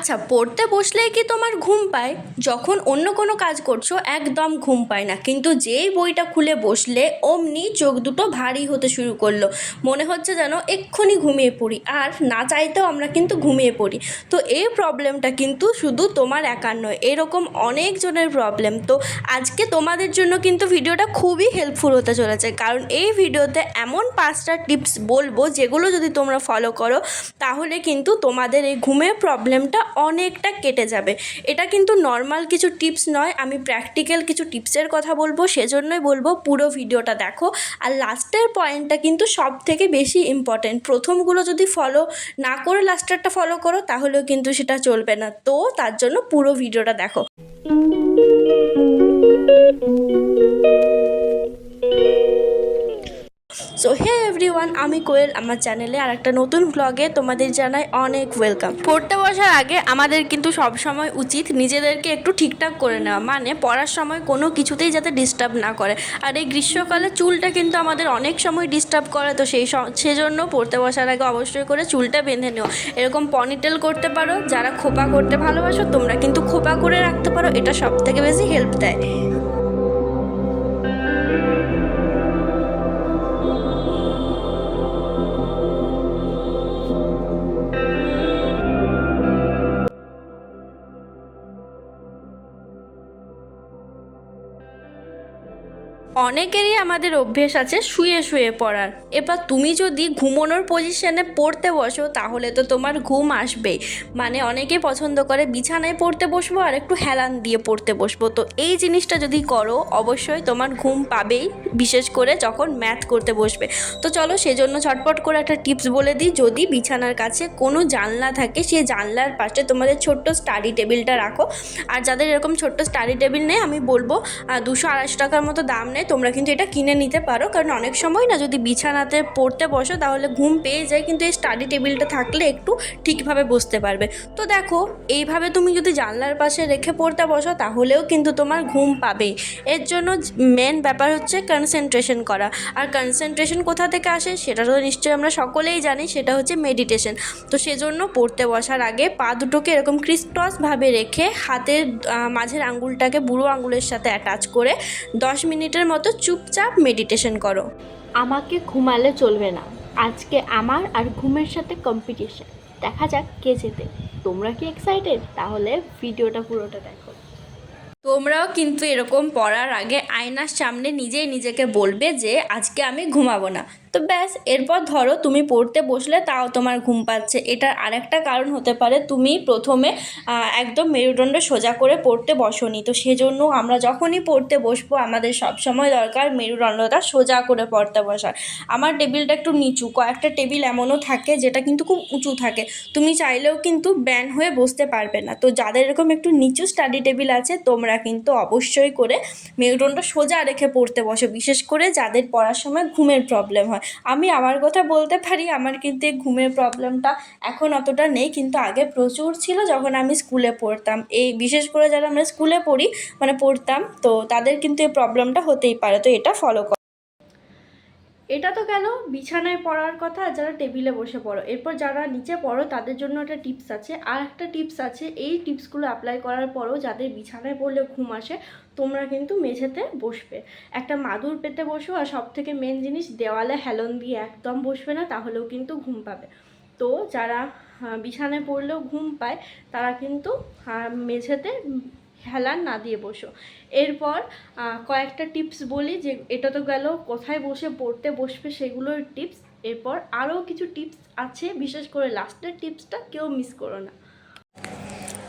আচ্ছা, পড়তে বসলেই কি তোমার ঘুম পায়? যখন অন্য কোনো কাজ করছো একদম ঘুম পায় না, কিন্তু যেই বইটা খুলে বসলে অমনি চোখ দুটো ভারী হতে শুরু করলো, মনে হচ্ছে যেন এক্ষুনি ঘুমিয়ে পড়ি, আর না চাইতেও আমরা কিন্তু ঘুমিয়ে পড়ি। তো এই প্রবলেমটা কিন্তু শুধু তোমার একার নয়, এরকম অনেকজনের প্রবলেম। তো আজকে তোমাদের জন্য কিন্তু ভিডিওটা খুবই হেল্পফুল হতে চলেছে, কারণ এই ভিডিওতে এমন 5টা টিপস বলবো যেগুলো যদি তোমরা ফলো করো তাহলে কিন্তু তোমাদের এই ঘুমের প্রবলেমটা অনেকটা কেটে যাবে। এটা কিন্তু নর্মাল কিছু টিপস নয়, আমি প্র্যাকটিক্যাল কিছু টিপসের কথা বলবো, সেজন্যই বলবো পুরো ভিডিওটা দেখো। আর লাস্টের পয়েন্টটা কিন্তু সব থেকে বেশি ইম্পর্টেন্ট। প্রথমগুলো যদি ফলো না করে লাস্টেরটা ফলো করো তাহলেও কিন্তু সেটা চলবে না। তো তার জন্য পুরো ভিডিওটা দেখো। সো হে এভরিওয়ান, আমি কোয়েল, আমার চ্যানেলে আর একটা নতুন ব্লগে তোমাদের জানাই অনেক ওয়েলকাম। পড়তে বসার আগে আমাদের কিন্তু সবসময় উচিত নিজেদেরকে একটু ঠিকঠাক করে নেওয়া, মানে পড়ার সময় কোনো কিছুতেই যাতে ডিস্টার্ব না করে। আর এই গ্রীষ্মকালে চুলটা কিন্তু আমাদের অনেক সময় ডিস্টার্ব করে, তো সেজন্য পড়তে বসার আগে অবশ্যই করে চুলটা বেঁধে নেওয়া। এরকম পনিটেল করতে পারো, যারা খোপা করতে ভালোবাসো তোমরা কিন্তু খোপা করে রাখতে পারো, এটা সব থেকে বেশি হেল্প দেয়। অনেকেরই আমাদের অভ্যেস আছে শুয়ে শুয়ে পড়ার। এবার তুমি যদি ঘুমোনোর পজিশনে পড়তে বসো তাহলে তো তোমার ঘুম আসবেই। মানে অনেকে পছন্দ করে বিছানায় পড়তে বসবো আর একটু হেলান দিয়ে পড়তে বসবো, তো এই জিনিসটা যদি করো অবশ্যই তোমার ঘুম পাবেই, বিশেষ করে যখন ম্যাথ করতে বসবে। তো চলো সেজন্য ঝটপট করে একটা টিপস বলে দিই। যদি বিছানার কাছে কোনো জানলা থাকে, সেই জানলার পাশে তোমাদের ছোট্ট স্টাডি টেবিলটা রাখো। আর যাদের এরকম ছোট্ট স্টাডি টেবিল নেই, আমি বলবো 200-250 টাকার মতো দাম নেয়, তোমরা কিন্তু এটা কিনে নিতে পারো। কারণ অনেক সময় না যদি বিছানাতে পড়তে বসো তাহলে ঘুম পেয়ে যায়, কিন্তু এই স্টাডি টেবিলটা থাকলে একটু ঠিকভাবে বসতে পারবে। তো দেখো, এইভাবে তুমি যদি জানলার পাশে রেখে পড়তে বসো তাহলেও কিন্তু তোমার ঘুম পাবে। এর জন্য মেন ব্যাপার হচ্ছে কনসেন্ট্রেশন করা। আর কনসেন্ট্রেশন কোথা থেকে আসে সেটা তো নিশ্চয়ই আমরা সকলেই জানি, সেটা হচ্ছে মেডিটেশন। তো সেজন্য পড়তে বসার আগে পা দুটোকে এরকম ক্রিসক্রসভাবে রেখে হাতের মাঝের আঙ্গুলটাকে বুড়ো আঙ্গুলের সাথে অ্যাটাচ করে 10 মিনিটের মতো চুপচাপ মেডিটেশন করো। আমাকে ঘুমালে চলবে না, আজকে আমার আর ঘুমের সাথে কম্পিটিশন, দেখা যাক কে জেতে। তোমরা কি এক্সাইটেড? তাহলে ভিডিওটা পুরোটা দেখো। তোমরাও কিন্তু এরকম পড়ার আগে আয়নার সামনে নিজেই নিজেকে বলবে যে আজকে আমি ঘুমাবো না। তো ব্যাস, এরপর ধরো তুমি পড়তে বসলে তাও তোমার ঘুম পাচ্ছে। এটার আরেকটা কারণ হতে পারে তুমি প্রথমে একদম মেরুদণ্ড সোজা করে পড়তে বসোনি। তো সেজন্য আমরা যখনই পড়তে বসবো আমাদের সবসময় দরকার মেরুদণ্ডটা সোজা করে পড়তে বসার। আমার টেবিলটা একটু নিচু, কয়েকটা টেবিল এমনও থাকে যেটা কিন্তু খুব উঁচু থাকে, তুমি চাইলেও কিন্তু ব্যান হয়ে বসতে পারবে না। তো যাদের এরকম একটু নিচু স্টাডি টেবিল আছে তোমরা কিন্তু অবশ্যই করে মেরুদণ্ড সোজা রেখে পড়তে বসো, বিশেষ করে যাদের পড়ার সময় ঘুমের প্রবলেম হয়। আমি আমার কথা বলতে পারি, আমার কিন্তু এই ঘুমের প্রবলেমটা এখন অতটা নেই, কিন্তু আগে প্রচুর ছিল যখন আমি স্কুলে পড়তাম। এই বিশেষ করে যারা আমরা স্কুলে পড়তাম, তো তাদের কিন্তু এই প্রবলেমটা হতেই পারে। তো এটা ফলো করো। এটা তো গেল বিছানায় পড়ার কথা, যারা টেবিলে বসে পড়ো। এরপর যারা নিচে পড়ো তাদের জন্য একটা টিপস আছে, আর একটা টিপস আছে। এই টিপসগুলো অ্যাপ্লাই করার পরও যাদের বিছানায় পড়লে ঘুম আসে, তোমরা কিন্তু মেঝেতে বসবে, একটা মাদুর পেতে বসো। আর সব থেকে মেন জিনিস, দেওয়ালে হেলন দিয়ে একদম বসবে না, তাহলেও কিন্তু ঘুম পাবে। তো যারা বিছানায় পড়লেও ঘুম পায় তারা কিন্তু মেঝেতে হেলান না দিয়ে বসো। এরপর কয়েকটা টিপস বলি, যে এটা তো গেল কোথায় বসে পড়তে বসবে সেগুলোর টিপস। এরপর আরও কিছু টিপস আছে, বিশেষ করে লাস্টের টিপসটা কেউ মিস করো না।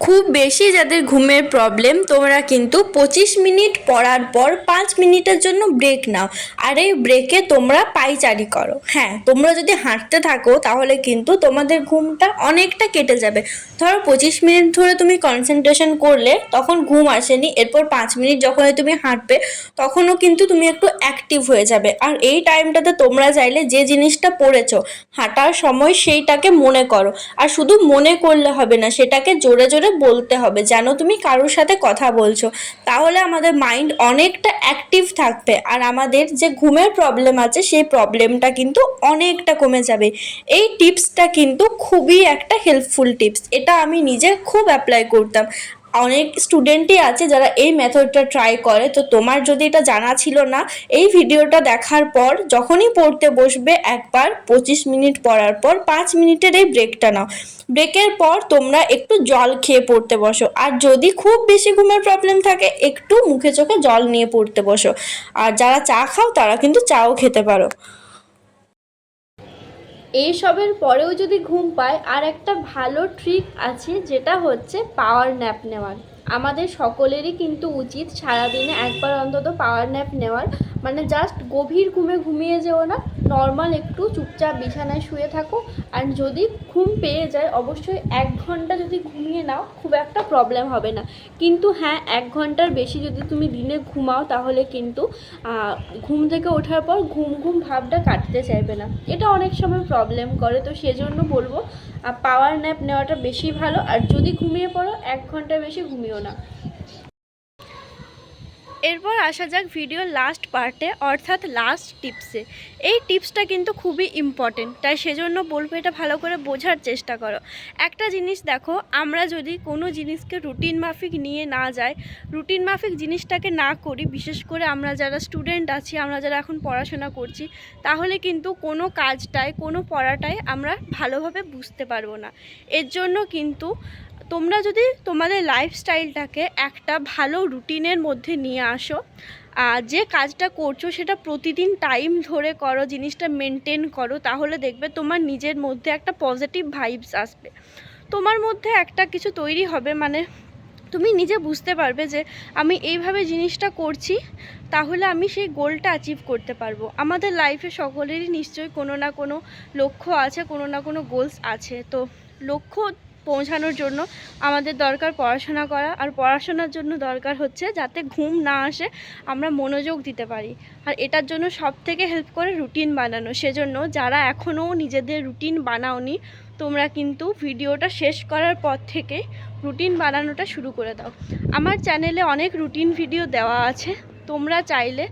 খুব বেশি যাদের ঘুমের প্রবলেম, তোমরা কিন্তু 25 মিনিট পড়ার পর 5 মিনিটের জন্য ব্রেক নাও। আর এই ব্রেকে তোমরা পায়চারি করো। হ্যাঁ, তোমরা যদি হাঁটতে থাকো তাহলে কিন্তু তোমাদের ঘুমটা অনেকটা কেটে যাবে। ধরো 25 মিনিট ধরে তুমি কনসেন্ট্রেশন করলে তখন ঘুম আসেনি, এরপর 5 মিনিট যখন তুমি হাঁটবে তখনও কিন্তু তুমি একটু অ্যাক্টিভ হয়ে যাবে। আর এই টাইমটাতে তোমরা চাইলে যে জিনিসটা পড়েছো হাঁটার সময় সেইটাকে মনে করো। আর শুধু মনে করলে হবে না, সেটাকে জোরে জোরে জোরে বলতে হবে, যেন তুমি কারোর সাথে কথা বলছো। তাহলে আমাদের মাইন্ড অনেকটা অ্যাক্টিভ থাকবে, আর আমাদের যে ঘুমের প্রবলেম আছে সেই প্রবলেমটা কিন্তু অনেকটা কমে যাবে। এই টিপসটা কিন্তু খুবই একটা হেল্পফুল টিপস, এটা আমি নিজে খুব অ্যাপ্লাই করতাম। অনেক স্টুডেন্টই আছে যারা এই মেথডটা ট্রাই করে। তো তোমার যদি এটা জানা ছিল না, এই ভিডিওটা দেখার পর যখনই পড়তে বসবে একবার 25 মিনিট পড়ার পর 5 মিনিটের এই ব্রেকটা নাও। ব্রেকের পর তোমরা একটু জল খেয়ে পড়তে বসো, আর যদি খুব বেশি ঘুমের প্রবলেম থাকে একটু মুখে চোখে জল নিয়ে পড়তে বসো। আর যারা চা খাও তারা কিন্তু চাও খেতে পারো। এইসবের পরেও যদি ঘুম পায়, আর একটা ভালো ট্রিক আছে, যেটা হচ্ছে পাওয়ার ন্যাপ নেওয়ার। আমাদের সকলেরই কিন্তু উচিত সারাদিনে একবার অন্তত পাওয়ার ন্যাপ নেওয়ার। মানে জাস্ট গভীর ঘুমে ঘুমিয়ে যেও না, নর্মাল একটু চুপচাপ বিছানায় শুয়ে থাকো। আর যদি ঘুম পেয়ে যায় অবশ্যই 1 ঘন্টা যদি ঘুমিয়ে নাও, খুব একটা প্রবলেম হবে না। কিন্তু হ্যাঁ, 1 ঘন্টার বেশি যদি তুমি দিনে ঘুমাও তাহলে কিন্তু ঘুম থেকে ওঠার পর ঘুম ঘুম ভাবটা কাটতে চাইবে না, এটা অনেক সময় প্রবলেম করে। তো সেজন্য বলবো পাওয়ার ন্যাপ নেওয়াটা বেশি ভালো। আর যদি ঘুমিয়ে পড়ো 1 ঘন্টার বেশি ঘুমিও না। এরপর আসা যাক ভিডিওর লাস্ট পার্টে, অর্থাৎ লাস্ট টিপসে। এই টিপসটা কিন্তু খুবই ইম্পর্টেন্ট, তাই সেজন্য বলবো এটা ভালো করে বোঝার চেষ্টা করো। একটা জিনিস দেখো, আমরা যদি কোনো জিনিসকে রুটিন মাফিক নিয়ে না যাই, রুটিন মাফিক জিনিসটাকে না করি, বিশেষ করে আমরা যারা স্টুডেন্ট আছি, আমরা যারা এখন পড়াশোনা করছি, তাহলে কিন্তু কোনো কাজটায়, কোনো পড়াটায় আমরা ভালোভাবে বুঝতে পারবো না। এর জন্য কিন্তু তোমরা যদি তোমাদের লাইফস্টাইলটাকে একটা ভালো রুটিনের মধ্যে নিয়ে আসো, যে কাজটা করছো সেটা প্রতিদিন টাইম ধরে করো, জিনিসটা মেনটেন করো, তাহলে দেখবে তোমার নিজের মধ্যে একটা পজিটিভ ভাইবস আসবে, তোমার মধ্যে একটা কিছু তৈরি হবে। মানে তুমি নিজে বুঝতে পারবে যে আমি এইভাবে জিনিসটা করছি, তাহলে আমি সেই গোলটা অ্যাচিভ করতে পারবো। আমাদের লাইফে সকলেরই নিশ্চয়ই কোনো না কোনো লক্ষ্য আছে, কোনো না কোনো গোলস আছে। তো লক্ষ্য পৌঁছানোর জন্য আমাদের দরকার পড়াশোনা করা, আর পড়াশোনার জন্য দরকার হচ্ছে যাতে ঘুম না আসে, আমরা মনোযোগ দিতে পারি। আর এটার জন্য সব থেকে হেল্প করে রুটিন বানানো। সেজন্য যারা এখনও নিজেদের রুটিন বানাওনি, তোমরা কিন্তু ভিডিওটা শেষ করার পর থেকে রুটিন বানানোটা শুরু করে দাও। আমার চ্যানেলে অনেক রুটিন ভিডিও দেওয়া আছে, তোমরা চাইলে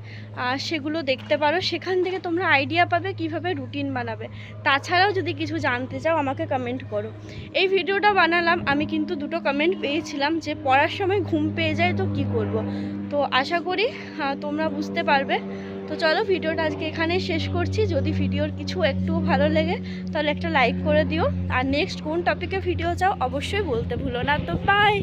সেগুলো দেখতে পারো। সেখান থেকে তোমরা আইডিয়া পাবে কিভাবে রুটিন বানাবে। তাছাড়াও যদি কিছু জানতে চাও আমাকে কমেন্ট করো। এই ভিডিওটা বানালাম, আমি কিন্তু 2টো কমেন্ট পেয়েছিলাম যে পড়ার সময় ঘুম পেয়ে যায় তো কি করব। তো আশা করি তোমরা বুঝতে পারবে। তো চলো, ভিডিওটা আজকে এখানেই শেষ করছি। যদি ভিডিওর কিছু একটু ভালো লেগে তাহলে একটা লাইক করে দিও, আর নেক্সট কোন টপিকে ভিডিও চাও অবশ্যই বলতে ভুলো না। তো বাই।